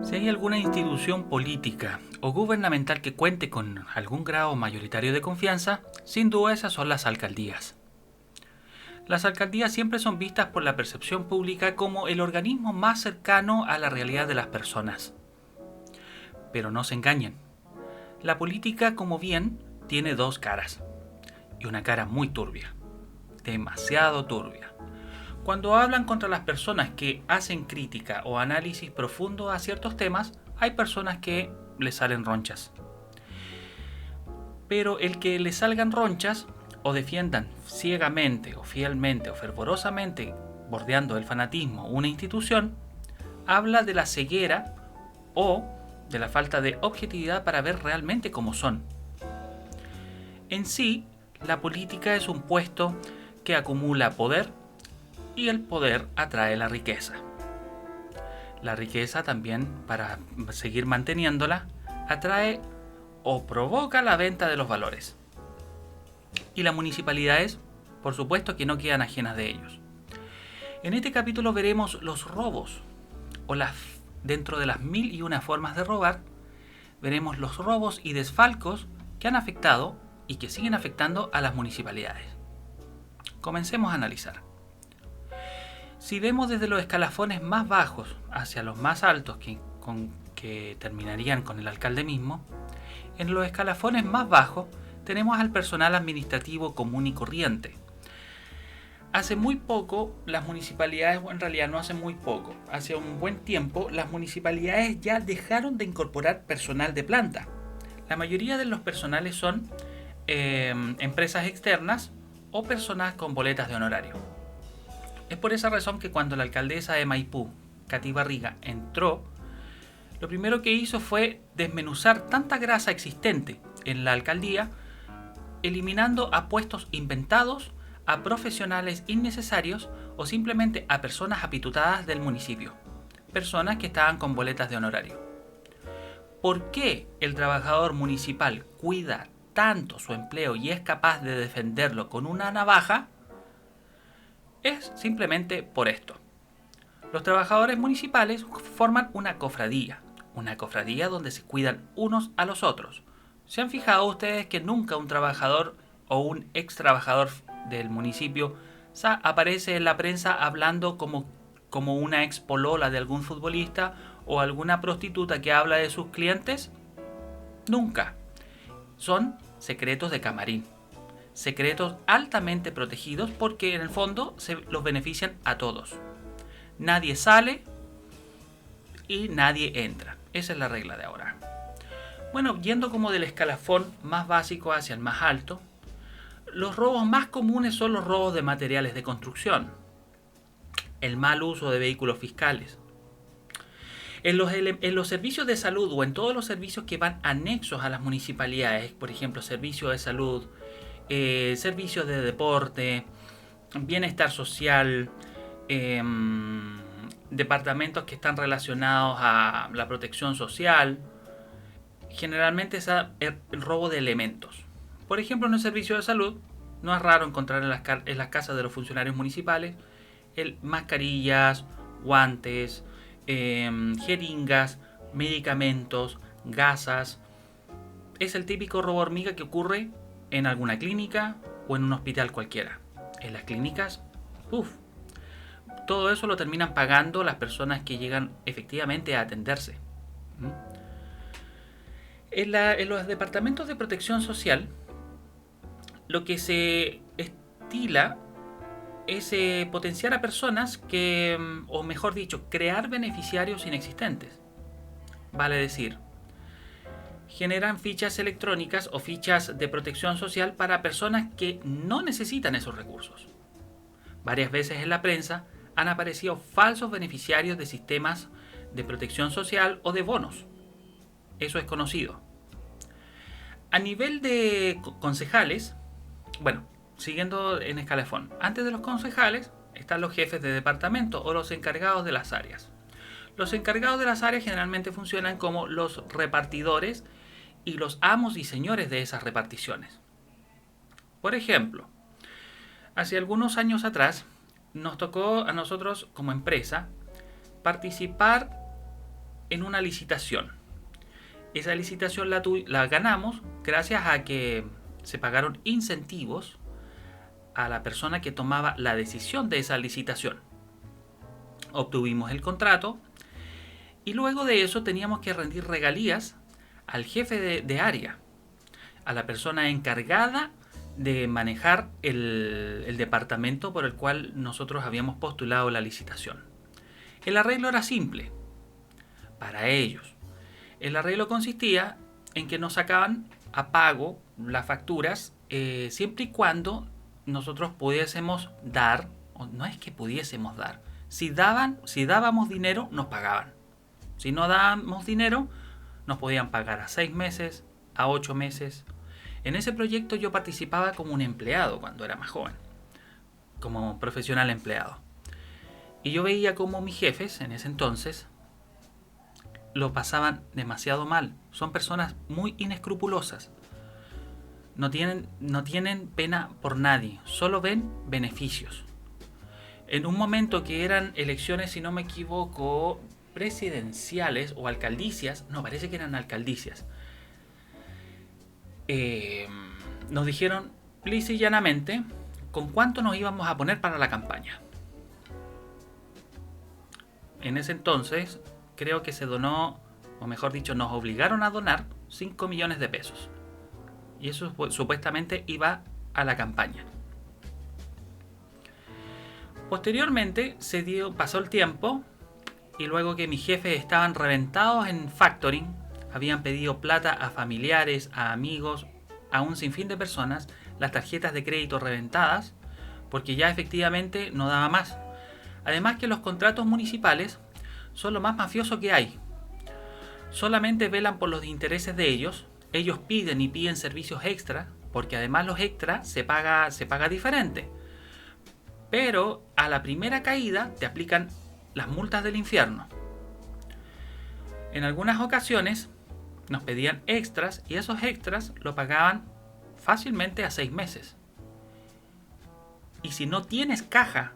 Si hay alguna institución política o gubernamental que cuente con algún grado mayoritario de confianza, sin duda esas son las alcaldías. Las alcaldías siempre son vistas por la percepción pública como el organismo más cercano a la realidad de las personas. Pero no se engañen. La política, como bien, tiene dos caras. Y una cara muy turbia. Demasiado turbia. Cuando hablan contra las personas que hacen crítica o análisis profundo a ciertos temas, hay personas que les salen ronchas. Pero el que les salgan ronchas o defiendan ciegamente o fielmente o fervorosamente, bordeando el fanatismo, una institución, habla de la ceguera o de la falta de objetividad para ver realmente cómo son. En sí, la política es un puesto que acumula poder y el poder atrae la riqueza. La riqueza también, para seguir manteniéndola, atrae o provoca la venta de los valores. Y las municipalidades, por supuesto que no quedan ajenas de ellos. En este capítulo veremos los robos, o dentro de las 1001 formas de robar, veremos los robos y desfalcos que han afectado y que siguen afectando a las municipalidades. Comencemos a analizar. Si vemos desde los escalafones más bajos hacia los más altos que terminarían con el alcalde mismo, en los escalafones más bajos tenemos al personal administrativo común y corriente. Hace muy poco las municipalidades, o en realidad no hace muy poco, hace un buen tiempo las municipalidades ya dejaron de incorporar personal de planta. La mayoría de los personales son empresas externas o personas con boletas de honorario. Es por esa razón que cuando la alcaldesa de Maipú, Katy Barriga, entró, lo primero que hizo fue desmenuzar tanta grasa existente en la alcaldía, eliminando a puestos inventados, a profesionales innecesarios o simplemente a personas apitutadas del municipio, personas que estaban con boletas de honorario. ¿Por qué el trabajador municipal cuida tanto su empleo y es capaz de defenderlo con una navaja? Es simplemente por esto. Los trabajadores municipales forman una cofradía donde se cuidan unos a los otros. ¿Se han fijado ustedes que nunca un trabajador o un ex trabajador del municipio aparece en la prensa hablando como una ex polola de algún futbolista o alguna prostituta que habla de sus clientes? Nunca. Son secretos de camarín. Secretos altamente protegidos porque en el fondo los benefician a todos. Nadie sale y nadie entra. Esa es la regla de ahora. Bueno, yendo como del escalafón más básico hacia el más alto, los robos más comunes son los robos de materiales de construcción, el mal uso de vehículos fiscales. En los servicios de salud o en todos los servicios que van anexos a las municipalidades, por ejemplo, servicios de salud, servicios de deporte, bienestar social, departamentos que están relacionados a la protección social, generalmente es el robo de elementos. Por ejemplo, en el servicio de salud, no es raro encontrar en las casas de los funcionarios municipales mascarillas, guantes, jeringas, medicamentos, gasas. Es el típico robo hormiga que ocurre en alguna clínica o en un hospital cualquiera. En las clínicas, todo eso lo terminan pagando las personas que llegan efectivamente a atenderse. En los departamentos de protección social, lo que se estila es potenciar a personas que, o mejor dicho, crear beneficiarios inexistentes. Vale decir, generan fichas electrónicas o fichas de protección social para personas que no necesitan esos recursos. Varias veces en la prensa han aparecido falsos beneficiarios de sistemas de protección social o de bonos. Eso es conocido. A nivel de concejales, bueno, siguiendo en escalafón, antes de los concejales están los jefes de departamento o los encargados de las áreas. Los encargados de las áreas generalmente funcionan como los repartidores y los amos y señores de esas reparticiones. Por ejemplo, hace algunos años atrás nos tocó a nosotros como empresa participar en una licitación. Esa licitación la ganamos gracias a que se pagaron incentivos a la persona que tomaba la decisión de esa licitación. Obtuvimos el contrato y luego de eso teníamos que rendir regalías al jefe de área, a la persona encargada de manejar el departamento por el cual nosotros habíamos postulado la licitación. El arreglo era simple para ellos. El arreglo consistía en que nos sacaban a pago las facturas siempre y cuando nosotros pudiésemos dar, o no es que pudiésemos dar, si dábamos dinero nos pagaban. Si no dábamos dinero nos podían pagar a 6 meses, a 8 meses. En ese proyecto yo participaba como un empleado cuando era más joven, como profesional empleado. Y yo veía como mis jefes en ese entonces lo pasaban demasiado mal. Son personas muy inescrupulosas. No tienen pena por nadie, solo ven beneficios. En un momento que eran elecciones, si no me equivoco, presidenciales o alcaldicias, no, parece que eran alcaldicias, nos dijeron lisa y llanamente con cuánto nos íbamos a poner para la campaña. En ese entonces creo que se donó, o mejor dicho, nos obligaron a donar 5 millones de pesos. Y eso supuestamente iba a la campaña. Posteriormente pasó el tiempo y luego que mis jefes estaban reventados en factoring, habían pedido plata a familiares, a amigos, a un sinfín de personas, las tarjetas de crédito reventadas, porque ya efectivamente no daba más. Además que los contratos municipales son lo más mafioso que hay. Solamente velan por los intereses de ellos. Ellos piden y piden servicios extra, porque además los extras se paga diferente. Pero a la primera caída te aplican las multas del infierno. En algunas ocasiones nos pedían extras y esos extras lo pagaban fácilmente a 6 meses. Y si no tienes caja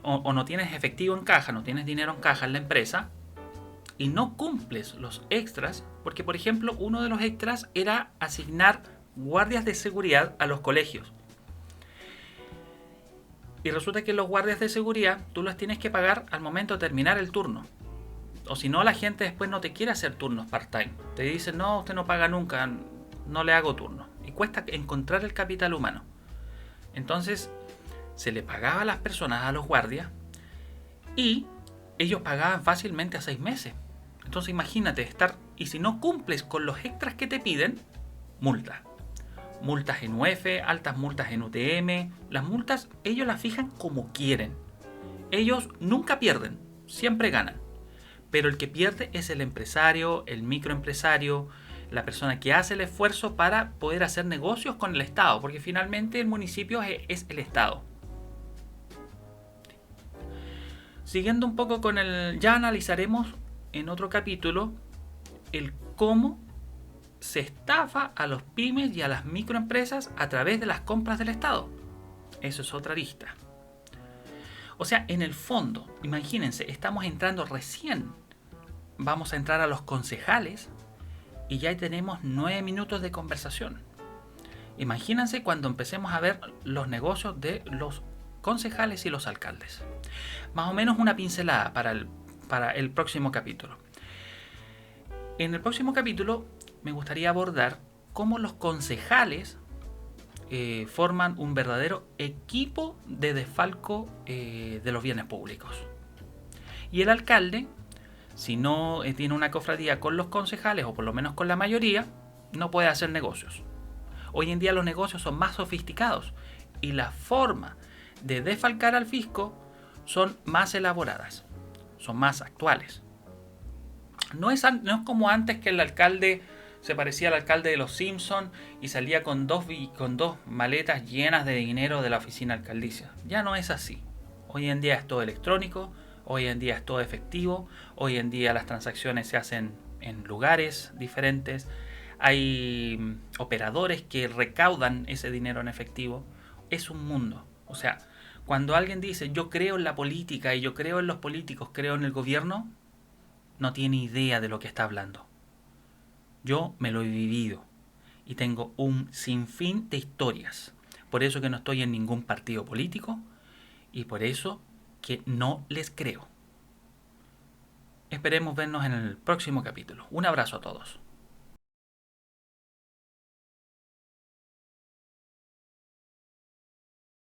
o no tienes efectivo en caja, no tienes dinero en caja en la empresa y no cumples los extras, porque por ejemplo uno de los extras era asignar guardias de seguridad a los colegios. Y resulta que los guardias de seguridad tú los tienes que pagar al momento de terminar el turno. O si no, la gente después no te quiere hacer turnos part-time. Te dicen, no, usted no paga nunca, no le hago turno. Y cuesta encontrar el capital humano. Entonces, se le pagaba a las personas, a los guardias, y ellos pagaban fácilmente a 6 meses. Entonces imagínate y si no cumples con los extras que te piden, multa. Multas en UF, altas multas en UTM. Las multas ellos las fijan como quieren. Ellos nunca pierden, siempre ganan. Pero el que pierde es el empresario, el microempresario, la persona que hace el esfuerzo para poder hacer negocios con el Estado, porque finalmente el municipio es el Estado. Siguiendo un poco con ya analizaremos en otro capítulo el cómo se estafa a los pymes y a las microempresas a través de las compras del Estado. Eso es otra arista. O sea, en el fondo, imagínense, estamos entrando recién. Vamos a entrar a los concejales y ya tenemos 9 minutos de conversación. Imagínense cuando empecemos a ver los negocios de los concejales y los alcaldes. Más o menos una pincelada para el próximo capítulo. En el próximo capítulo me gustaría abordar cómo los concejales forman un verdadero equipo de desfalco de los bienes públicos. Y el alcalde, si no tiene una cofradía con los concejales, o por lo menos con la mayoría, no puede hacer negocios. Hoy en día los negocios son más sofisticados y la forma de desfalcar al fisco son más elaboradas, son más actuales. No es como antes, que el alcalde se parecía al alcalde de los Simpsons y salía con dos maletas llenas de dinero de la oficina alcaldicia. Ya no es así. Hoy en día es todo electrónico, hoy en día es todo efectivo, hoy en día las transacciones se hacen en lugares diferentes, hay operadores que recaudan ese dinero en efectivo. Es un mundo. O sea, cuando alguien dice yo creo en la política y yo creo en los políticos, creo en el gobierno, no tiene idea de lo que está hablando. Yo me lo he vivido y tengo un sinfín de historias. Por eso que no estoy en ningún partido político y por eso que no les creo. Esperemos vernos en el próximo capítulo. Un abrazo a todos.